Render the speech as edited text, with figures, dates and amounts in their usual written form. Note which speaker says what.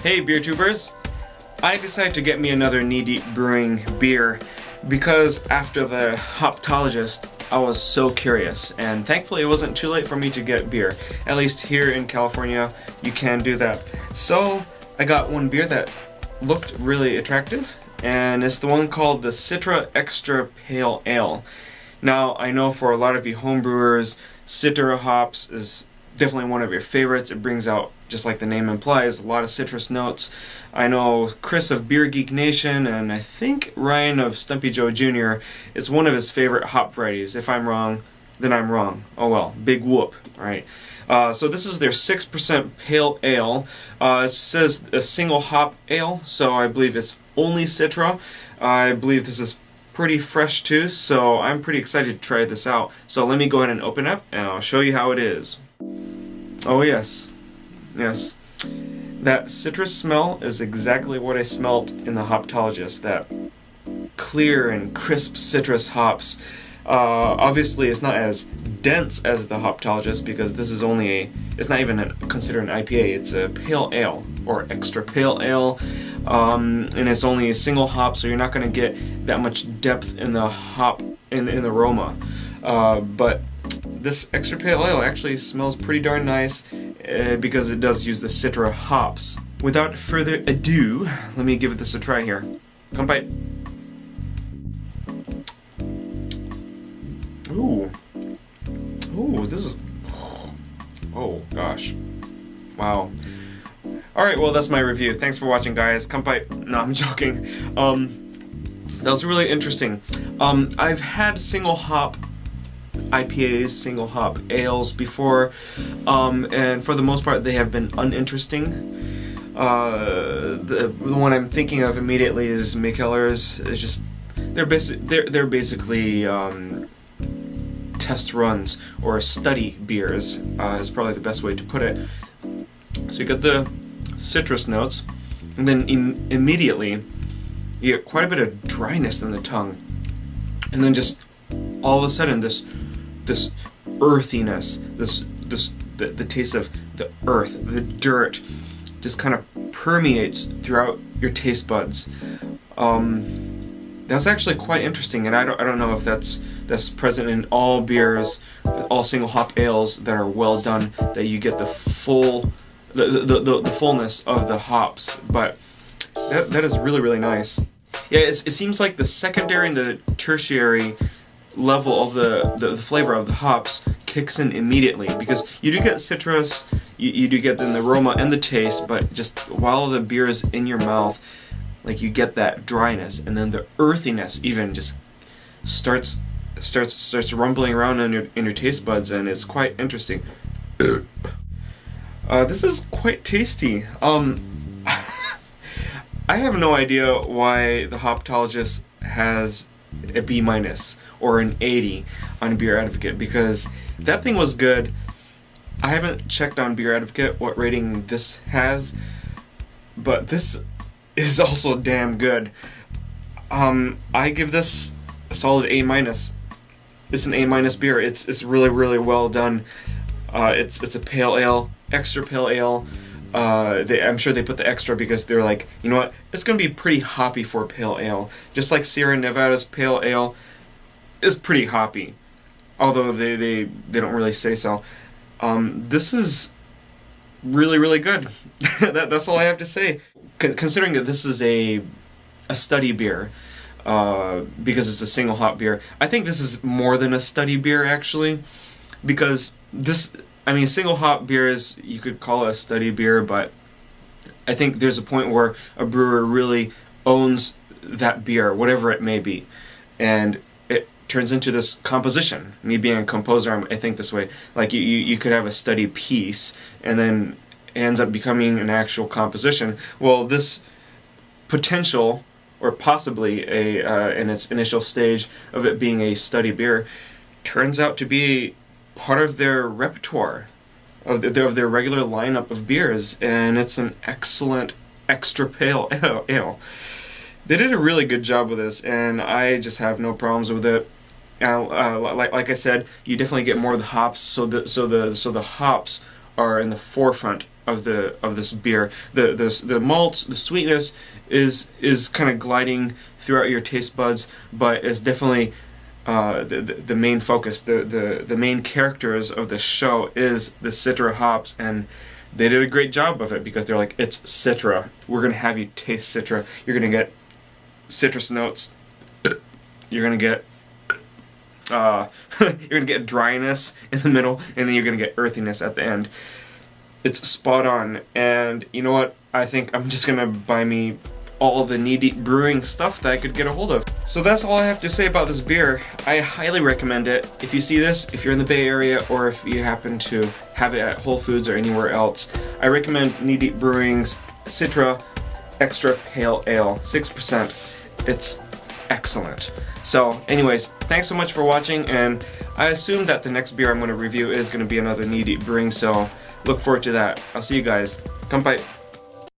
Speaker 1: Hey beer tubers! I decided to get me another Knee Deep Brewing beer because after the hoptologist I was so curious, and thankfully it wasn't too late for me to get beer. At least here in California you can do that. So I got one beer that looked really attractive, and it's the one called the Citra Extra Pale Ale. Now I know for a lot of you homebrewers, Citra hops is definitely one of your favorites. It brings out, just like the name implies, a lot of citrus notes. I know Chris of Beer Geek Nation and I think Ryan of Stumpy Joe Jr. is one of his favorite hop varieties. If I'm wrong, then I'm wrong. Oh well, big whoop, right? So this is their 6% pale ale. It says a single hop ale, so I believe it's only Citra. I believe this is pretty fresh too, so I'm pretty excited to try this out. So let me go ahead and open it up and I'll show you how it is. Oh yes, yes. That citrus smell is exactly what I smelt in the hoptologist. That clear and crisp citrus hops. Obviously it's not as dense as the hoptologist because this is only it's not even considered an IPA. It's a pale ale or extra pale ale, and it's only a single hop, so you're not going to get that much depth in the hop in the aroma. But this extra pale ale actually smells pretty darn nice because it does use the Citra hops. Without further ado, let me give this a try here. Kanpai. Ooh. Ooh, this is... Oh, gosh. Wow. Alright, well, that's my review. Thanks for watching, guys. Kanpai. No, I'm joking. That was really interesting. I've had single hop IPAs, single hop ales before, and for the most part they have been uninteresting. The one I'm thinking of immediately is Mikkeller's. It's just they're basically test runs or study beers is probably the best way to put it. So you get the citrus notes, and then immediately you get quite a bit of dryness in the tongue, and then just all of a sudden this earthiness, the taste of the earth, the dirt, just kind of permeates throughout your taste buds. That's actually quite interesting, and I don't know if that's present in all beers, all single hop ales that are well done, that you get the full the fullness of the hops. But that is really nice. Yeah, it seems like the secondary and the tertiary level of the flavor of the hops kicks in immediately, because you do get citrus, you do get the aroma and the taste, but just while the beer is in your mouth, like, you get that dryness, and then the earthiness even just starts rumbling around in your taste buds, and it's quite interesting. This is quite tasty. I have no idea why the hoptologist has a B- or an 80 on Beer Advocate, because that thing was good. I haven't checked on Beer Advocate what rating this has, but this is also damn good. I give this a solid A-. It's an A- beer. It's really well done. It's a pale ale, extra pale ale. I'm sure they put the extra because they're like, you know what, it's gonna be pretty hoppy for pale ale. Just like Sierra Nevada's pale ale is pretty hoppy, although they don't really say so. This is really good. That's all I have to say. Considering that this is a study beer, because it's a single hop beer, I think this is more than a study beer actually, because single hop beers, you could call it a study beer, but I think there's a point where a brewer really owns that beer, whatever it may be, and it turns into this composition. Me being a composer, I think this way. Like, you could have a study piece, and then it ends up becoming an actual composition. Well, this potential, or possibly in its initial stage of it being a study beer, turns out to be part of their repertoire, of their regular lineup of beers, and it's an excellent extra pale ale. They did a really good job with this, and I just have no problems with it. Like I said, you definitely get more of the hops, so the hops are in the forefront of this beer. The malts, the sweetness is kind of gliding throughout your taste buds, but it's definitely the main focus. The main characters of the show is the Citra hops, and they did a great job of it because they're like, it's Citra. We're gonna have you taste Citra. You're gonna get citrus notes. You're gonna get you're gonna get dryness in the middle, and then you're gonna get earthiness at the end. It's spot on, and you know what? I think I'm just gonna buy me all the Knee Deep Brewing stuff that I could get a hold of. So that's all I have to say about this beer. I highly recommend it. If you see this, if you're in the Bay Area, or if you happen to have it at Whole Foods or anywhere else, I recommend Knee Deep Brewing's Citra Extra Pale Ale, 6%. It's excellent. So anyways, thanks so much for watching, and I assume that the next beer I'm going to review is going to be another Knee Deep Brewing, so look forward to that. I'll see you guys. Kampai.